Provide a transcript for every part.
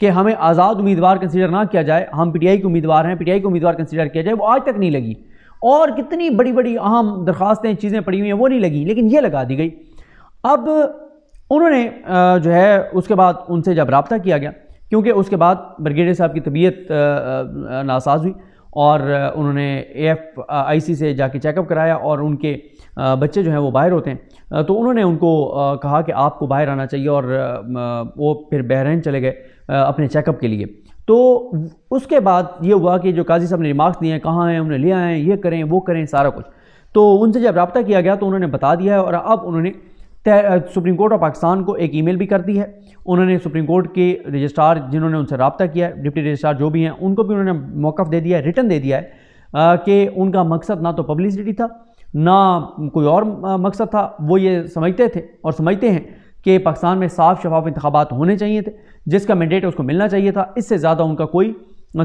کہ ہمیں آزاد امیدوار کنسیڈر نہ کیا جائے، ہم پی ٹی آئی کے امیدوار ہیں، پی ٹی آئی کو امیدوار کنسیڈر کیا جائے، وہ آج تک نہیں لگی. اور کتنی بڑی بڑی اہم درخواستیں چیزیں پڑی ہوئی ہیں وہ نہیں لگی، لیکن یہ لگا دی گئی. اب انہوں نے جو ہے اس کے بعد ان سے جب رابطہ کیا گیا، کیونکہ اس کے بعد بریگیڈیئر صاحب کی طبیعت ناساز ہوئی اور انہوں نے اے ایف آئی سی سے جا کے چیک اپ کرایا، اور ان کے بچے جو ہیں وہ باہر ہوتے ہیں، تو انہوں نے ان کو کہا کہ آپ کو باہر آنا چاہیے، اور وہ پھر بحرین چلے گئے اپنے چیک اپ کے لیے. تو اس کے بعد یہ ہوا کہ جو قاضی صاحب نے ریمارکس دیے ہیں کہاں ہیں، انہیں لے آئے ہیں، یہ کریں وہ کریں سارا کچھ. تو ان سے جب رابطہ کیا گیا تو انہوں نے بتا دیا ہے، اور اب انہوں نے سپریم کورٹ آف پاکستان کو ایک ای میل بھی کر دی ہے. انہوں نے سپریم کورٹ کے رجسٹرار جنہوں نے ان سے رابطہ کیا ہے، ڈپٹی رجسٹرار جو بھی ہیں، ان کو بھی انہوں نے موقف دے دیا ہے، ریٹن دے دیا ہے کہ ان کا مقصد نہ تو پبلسٹی تھا نہ کوئی اور مقصد تھا. وہ یہ سمجھتے تھے اور سمجھتے ہیں کہ پاکستان میں صاف شفاف انتخابات ہونے چاہیے تھے، جس کا مینڈیٹ اس کو ملنا چاہیے تھا، اس سے زیادہ ان کا کوئی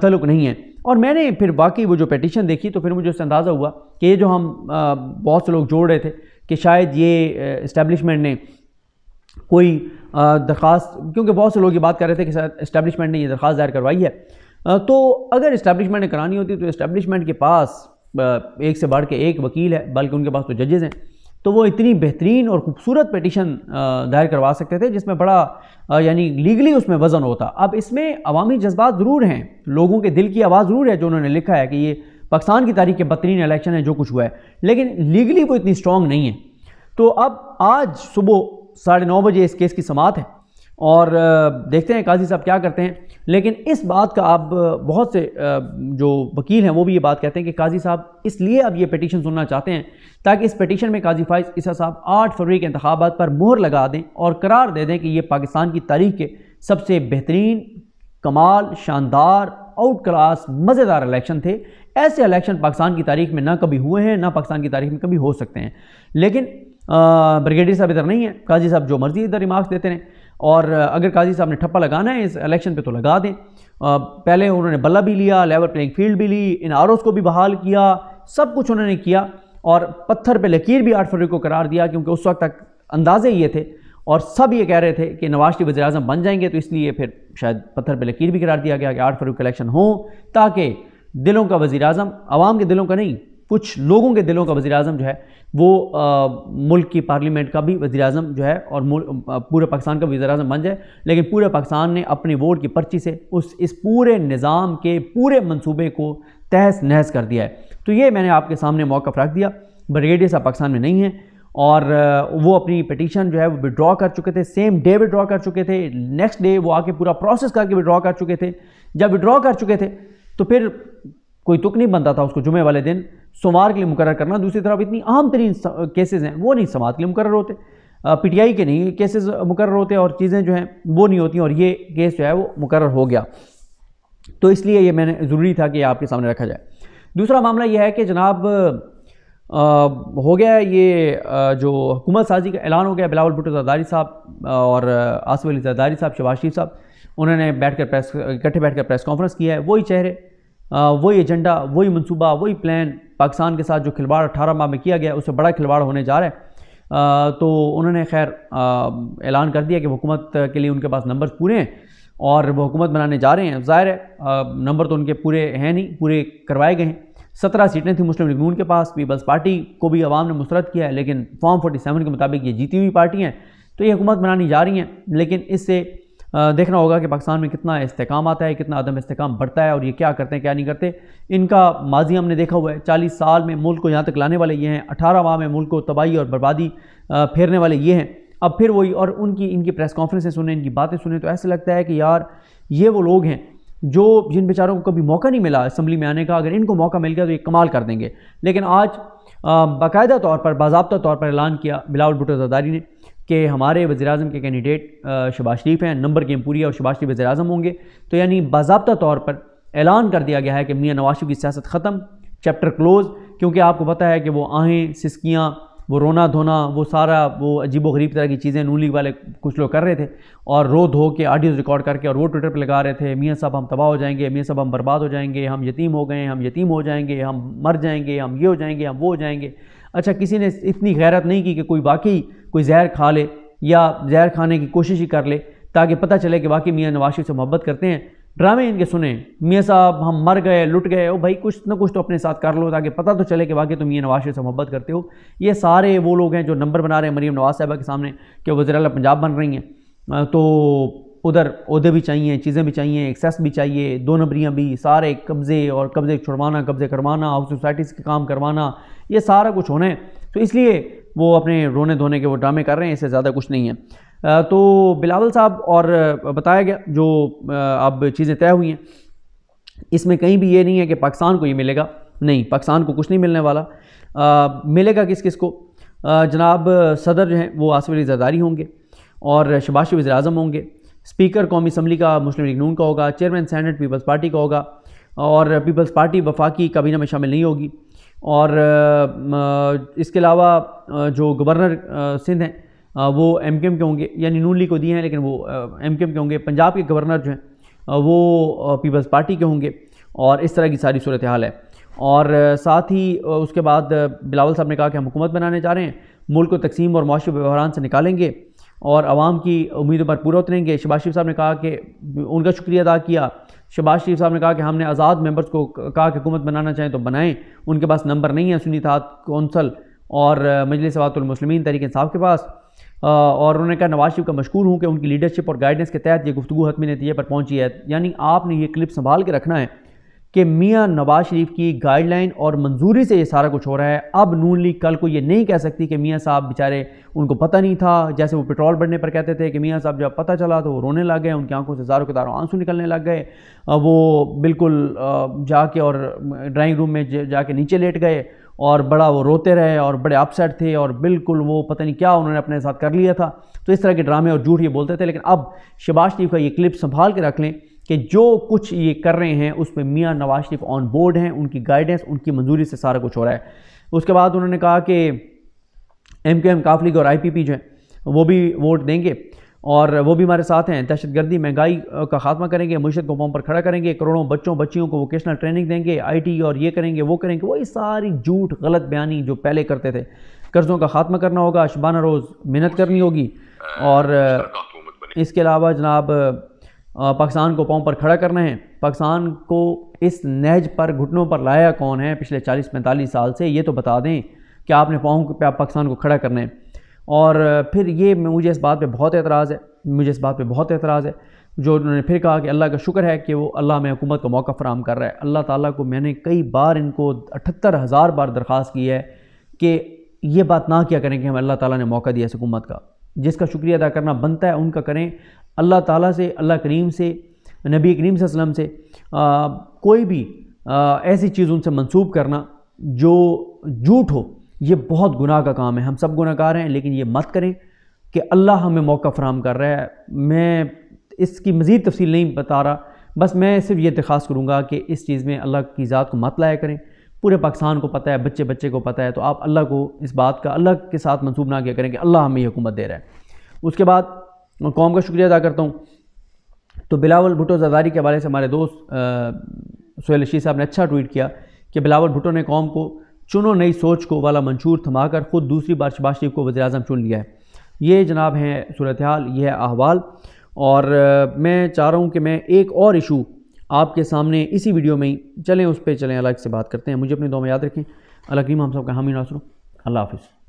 تعلق نہیں ہے. اور میں نے پھر باقی وہ جو پیٹیشن دیکھی تو پھر مجھے اس سے اندازہ ہوا کہ یہ جو ہم بہت سے لوگ جوڑ رہے تھے کہ شاید یہ اسٹیبلشمنٹ نے کوئی درخواست، کیونکہ بہت سے لوگ یہ بات کر رہے تھے کہ اسٹیبلشمنٹ نے یہ درخواست دائر کروائی ہے، تو اگر اسٹیبلشمنٹ نے کرانی ہوتی تو اسٹیبلشمنٹ کے پاس ایک سے بڑھ کے ایک وکیل ہے، بلکہ ان کے پاس تو ججز ہیں، تو وہ اتنی بہترین اور خوبصورت پیٹیشن دائر کروا سکتے تھے جس میں بڑا یعنی لیگلی اس میں وزن ہوتا. اب اس میں عوامی جذبات ضرور ہیں، لوگوں کے دل کی آواز ضرور ہے جو انہوں نے لکھا ہے کہ یہ پاکستان کی تاریخ کے بدترین الیکشن ہے جو کچھ ہوا ہے، لیکن لیگلی وہ اتنی سٹرونگ نہیں ہے. تو اب آج صبح 9:30 بجے اس کیس کی سماعت ہے، اور دیکھتے ہیں قاضی صاحب کیا کرتے ہیں. لیکن اس بات کا اب بہت سے جو وکیل ہیں وہ بھی یہ بات کہتے ہیں کہ قاضی صاحب اس لیے اب یہ پیٹیشن سننا چاہتے ہیں تاکہ اس پیٹیشن میں قاضی فائز عیسیٰ صاحب 8 فروری کے انتخابات پر مہر لگا دیں اور قرار دے دیں کہ یہ پاکستان کی تاریخ کے سب سے بہترین، کمال، شاندار، آؤٹ کلاس، مزیدار الیکشن تھے. ایسے الیکشن پاکستان کی تاریخ میں نہ کبھی ہوئے ہیں، نہ پاکستان کی تاریخ میں کبھی ہو سکتے ہیں. لیکن بریگیڈیئر صاحب ادھر نہیں ہیں، قاضی صاحب جو مرضی ادھر ریمارکس دیتے ہیں، اور اگر قاضی صاحب نے ٹھپا لگانا ہے اس الیکشن پہ تو لگا دیں. پہلے انہوں نے بلہ بھی لیا، لیول پلینگ فیلڈ بھی لی، ان آر اوز کو بھی بحال کیا، سب کچھ انہوں نے کیا، اور پتھر پہ لکیر بھی 8 فروری کو قرار دیا، کیونکہ اس وقت تک اندازے یہ تھے اور سب یہ کہہ رہے تھے کہ نواز شریف وزیر اعظم بن جائیں گے، تو اس لیے پھر شاید پتھر پہ لکیر بھی قرار دیا گیا کہ 8 فروری کا الیکشن ہوں، تاکہ دلوں کا وزیر اعظم، عوام کے دلوں کا نہیں، کچھ لوگوں کے دلوں کا وزیر اعظم جو ہے وہ ملک کی پارلیمنٹ کا بھی وزیر اعظم جو ہے اور پورے پاکستان کا وزیر اعظم بن جائے. لیکن پورے پاکستان نے اپنی ووٹ کی پرچی سے اس پورے نظام کے پورے منصوبے کو تہس نہس کر دیا ہے. تو یہ میں نے آپ کے سامنے موقف رکھ دیا. بریگیڈیئر صاحب پاکستان میں نہیں ہیں، اور وہ اپنی پیٹیشن جو ہے وہ وڈرا کر چکے تھے، سیم ڈے وڈرا کر چکے تھے، نیکسٹ ڈے وہ آ کے پورا پروسیس کر کے وڈرا کر چکے تھے. جب وڈرا کر چکے تھے تو پھر کوئی تک نہیں بنتا تھا اس کو جمعے والے دن سوموار کے لیے مقرر کرنا. دوسری طرف اتنی اہم ترین کیسز ہیں وہ نہیں سماعت کے لیے مقرر ہوتے، پی ٹی آئی کے نہیں کیسز مقرر ہوتے، اور چیزیں جو ہیں وہ نہیں ہوتی، اور یہ کیس جو ہے وہ مقرر ہو گیا. تو اس لیے یہ میں نے ضروری تھا کہ یہ آپ کے سامنے رکھا جائے. دوسرا معاملہ یہ ہے کہ جناب ہو گیا ہے یہ جو حکومت سازی کا اعلان ہو گیا. بلاول بھٹو زرداری صاحب اور آصف علی زرداری صاحب، شہباز شریف صاحب، انہوں نے اکٹھے بیٹھ کر پریس کانفرنس کیا ہے. وہی چہرے، وہی ایجنڈا، وہی منصوبہ، وہی پلان. پاکستان کے ساتھ جو کھلواڑ 18 ماہ میں کیا گیا اس سے بڑا کھلواڑ ہونے جا رہا ہے. تو انہوں نے خیر اعلان کر دیا کہ حکومت کے لیے ان کے پاس نمبرز پورے ہیں اور وہ حکومت بنانے جا رہے ہیں. ظاہر ہے نمبر تو ان کے پورے ہیں نہیں، پورے کروائے گئے ہیں. 17 سیٹیں تھیں مسلم لیگ نون کے پاس. پیپلز پارٹی کو بھی عوام نے مسترد کیا ہے، لیکن فارم 47 کے مطابق یہ جیتی ہوئی پارٹی ہیں، تو یہ حکومت بنانی جا رہی ہیں. لیکن اس سے دیکھنا ہوگا کہ پاکستان میں کتنا استحکام آتا ہے، کتنا عدم استحکام بڑھتا ہے، اور یہ کیا کرتے ہیں کیا نہیں کرتے. ان کا ماضی ہم نے دیکھا ہوا ہے. 40 سال میں ملک کو یہاں تک لانے والے یہ ہیں، 18 ماہ میں ملک کو تباہی اور بربادی پھیرنے والے یہ ہیں. اب پھر وہی، اور ان کی پریس کانفرنسیں سنیں، ان کی باتیں سنیں تو ایسا لگتا ہے کہ یار یہ وہ لوگ ہیں جو جن بیچاروں کو کبھی موقع نہیں ملا اسمبلی میں آنے کا، اگر ان کو موقع مل گیا تو یہ کمال کر دیں گے. لیکن آج باقاعدہ طور پر، باضابطہ طور پر اعلان کیا بلاول بھٹو زرداری نے کہ ہمارے وزیر اعظم کے کینڈیڈیٹ شہباز شریف ہیں، نمبر گیم پوری ہے اور شہباز شریف وزیر اعظم ہوں گے. تو یعنی باضابطہ طور پر اعلان کر دیا گیا ہے کہ میاں نواز شریف کی سیاست ختم، چیپٹر کلوز. کیونکہ آپ کو پتہ ہے کہ وہ آہیں، سسکیاں، وہ رونا دھونا، وہ سارا وہ عجیب و غریب طرح کی چیزیں نون لیگ والے کچھ لوگ کر رہے تھے، اور رو دھو کے آڈیوز ریکارڈ کر کے اور وہ ٹویٹر پہ لگا رہے تھے، میاں صاحب ہم تباہ ہو جائیں گے، میاں صاحب ہم برباد ہو جائیں گے، ہم یتیم ہو گئے، ہم یتیم ہو جائیں گے، ہم مر جائیں گے، ہم یہ ہو جائیں گے، ہم وہ ہو جائیں گے. اچھا کسی نے اتنی غیرت نہیں کی کہ کوئی واقعی کوئی زہر کھا لے یا زہر کھانے کی کوشش ہی کر لے. تاکہ پتہ چلے کہ واقعی میاں نواز شریف سے محبت کرتے ہیں۔ ڈرامے ان کے سنیں، میاں صاحب ہم مر گئے لٹ گئے، او بھائی کچھ نہ کچھ تو اپنے ساتھ کر لو تاکہ پتہ تو چلے کہ واقعی تم میاں نواز شریف سے محبت کرتے ہو۔ یہ سارے وہ لوگ ہیں جو نمبر بنا رہے ہیں مریم نواز صاحبہ کے سامنے کہ وزیر اعلیٰ پنجاب بن رہی ہیں، تو ادھر عہدے بھی چاہیے، چیزیں بھی چاہیے، ایکسیس بھی چاہیے، 2 نمبریاں بھی، سارے قبضے اور قبضے چھڑوانا، قبضے کروانا، ہاؤس سوسائٹیز کے کام کروانا، یہ سارا کچھ ہونا ہے۔ تو اس لیے وہ اپنے رونے دھونے کے وہ ڈرامے کر رہے ہیں، اس سے زیادہ کچھ نہیں ہے۔ تو بلاول صاحب اور بتایا گیا جو اب چیزیں طے ہوئی ہیں، اس میں کہیں بھی یہ نہیں ہے کہ پاکستان کو یہ ملے گا، نہیں، پاکستان کو کچھ نہیں ملنے والا۔ ملے گا کس کس کو؟ جناب صدر جو ہیں وہ آصف علی زرداری ہوں گے، اور شہباز شریف وزیر اعظم ہوں گے، اسپیکر قومی اسمبلی کا مسلم لیگ نون کا ہوگا، چیئرمین سینٹ پیپلز پارٹی کا ہوگا، اور پیپلز پارٹی وفاقی کابینہ میں شامل نہیں ہوگی، اور اس کے علاوہ جو گورنر سندھ ہیں وہ ایم کیو ایم کے ہوں گے، یعنی نون لیگ کو دیے ہیں لیکن وہ ایم کیو ایم کے ہوں گے، پنجاب کے گورنر جو ہیں وہ پیپلز پارٹی کے ہوں گے، اور اس طرح کی ساری صورتحال ہے۔ اور ساتھ ہی اس کے بعد بلاول صاحب نے کہا کہ ہم حکومت بنانے جا رہے ہیں، ملک کو تقسیم اور معاشی بحران سے نکالیں گے اور عوام کی امیدوں پر پورا اتریں گے۔ شہباز شریف صاحب نے کہا کہ ان کا شکریہ ادا کیا۔ شہباز شریف صاحب نے کہا کہ ہم نے آزاد ممبرز کو کہا کہ حکومت بنانا چاہیں تو بنائیں، ان کے پاس نمبر نہیں ہے سنی اتحاد کونسل اور مجلس اتحاد المسلمین تحریک انصاف کے پاس، اور انہوں نے کہا نواز شریف کا مشکور ہوں کہ ان کی لیڈرشپ اور گائیڈنس کے تحت یہ گفتگو حتمی نتیجے پر پہنچی ہے۔ یعنی آپ نے یہ کلپ سنبھال کے رکھنا ہے کہ میاں نواز شریف کی گائیڈ لائن اور منظوری سے یہ سارا کچھ ہو رہا ہے۔ اب نون لیگ کل کو یہ نہیں کہہ سکتی کہ میاں صاحب بیچارے ان کو پتہ نہیں تھا، جیسے وہ پٹرول بڑھنے پر کہتے تھے کہ میاں صاحب جب پتہ چلا تو وہ رونے لگ گئے، ان کی آنکھوں سے زاروں کے داروں آنسو نکلنے لگ گئے، وہ بالکل جا کے اور ڈرائنگ روم میں جا کے نیچے لیٹ گئے اور بڑا وہ روتے رہے اور بڑے اپسیٹ تھے، اور بالکل وہ پتہ نہیں کیا انہوں نے اپنے ساتھ کر لیا تھا۔ تو اس طرح کے ڈرامے اور جھوٹ یہ بولتے تھے، لیکن اب شہباز شریف کا یہ کلپ سنبھال کے رکھ لیں کہ جو کچھ یہ کر رہے ہیں اس میں میاں نواز شریف آن بورڈ ہیں، ان کی گائیڈنس، ان کی منظوری سے سارا کچھ ہو رہا ہے۔ اس کے بعد انہوں نے کہا کہ ایم کیو ایم، کاف لیگ اور آئی پی پی جو ہیں وہ بھی ووٹ دیں گے اور وہ بھی ہمارے ساتھ ہیں، دہشت گردی مہنگائی کا خاتمہ کریں گے، معیشت کو پاؤں پر کھڑا کریں گے، کروڑوں بچوں بچیوں کو ووکیشنل ٹریننگ دیں گے، آئی ٹی اور یہ کریں گے وہ کریں گے، وہی ساری جھوٹ غلط بیانی جو پہلے کرتے تھے۔ قرضوں کا خاتمہ کرنا ہوگا، شبانہ روز محنت کرنی ہوگی، اور اس کے علاوہ جناب پاکستان کو پاؤں پر کھڑا کرنا ہے۔ پاکستان کو اس نہج پر گھٹنوں پر لایا کون ہے پچھلے 40-45 سال سے، یہ تو بتا دیں کہ آپ نے پاؤں پہ پاکستان کو کھڑا کرنا ہے۔ اور پھر یہ مجھے اس بات پہ بہت اعتراض ہے، جو انہوں نے پھر کہا کہ اللہ کا شکر ہے کہ وہ اللہ میں حکومت کو موقع فراہم کر رہا ہے۔ اللہ تعالیٰ کو میں نے کئی بار ان کو 78,000 بار درخواست کی ہے کہ یہ بات نہ کیا کریں کہ ہمیں اللہ تعالیٰ نے موقع دیا اس حکومت کا، جس کا شکریہ ادا کرنا بنتا ہے ان کا کریں۔ اللہ تعالیٰ سے، اللہ کریم سے، نبی کریم صلی اللہ علیہ وسلم سے کوئی بھی ایسی چیز ان سے منسوب کرنا جو جھوٹ ہو، یہ بہت گناہ کا کام ہے۔ ہم سب گناہ گار ہیں، لیکن یہ مت کریں کہ اللہ ہمیں موقع فراہم کر رہا ہے۔ میں اس کی مزید تفصیل نہیں بتا رہا، بس میں صرف یہ درخواست کروں گا کہ اس چیز میں اللہ کی ذات کو مت لایا کریں۔ پورے پاکستان کو پتہ ہے، بچے بچے کو پتہ ہے، تو آپ اللہ کو اس بات کا اللہ کے ساتھ منسوب نہ کیا کریں کہ اللہ ہمیں یہ حکومت دے رہا ہے۔ اس کے بعد قوم کا شکریہ ادا کرتا ہوں، تو بلاول بھٹو زرداری کے حوالے سے ہمارے دوست سہیل رشید صاحب نے اچھا ٹویٹ کیا کہ بلاول بھٹو نے قوم کو چنو نئی سوچ کو والا منشور تھما کر خود دوسری بار شہباز شریف کو وزیر اعظم چن لیا ہے۔ یہ جناب ہیں صورتحال، یہ ہے احوال، اور میں چاہ رہا ہوں کہ میں ایک اور ایشو آپ کے سامنے اسی ویڈیو میں ہی چلیں، اس پہ چلیں، الگ سے بات کرتے ہیں۔ مجھے اپنی دعا میں یاد رکھیں۔ اللہ کریم ہم سب کا حامی ناصر ہو۔ اللہ حافظ۔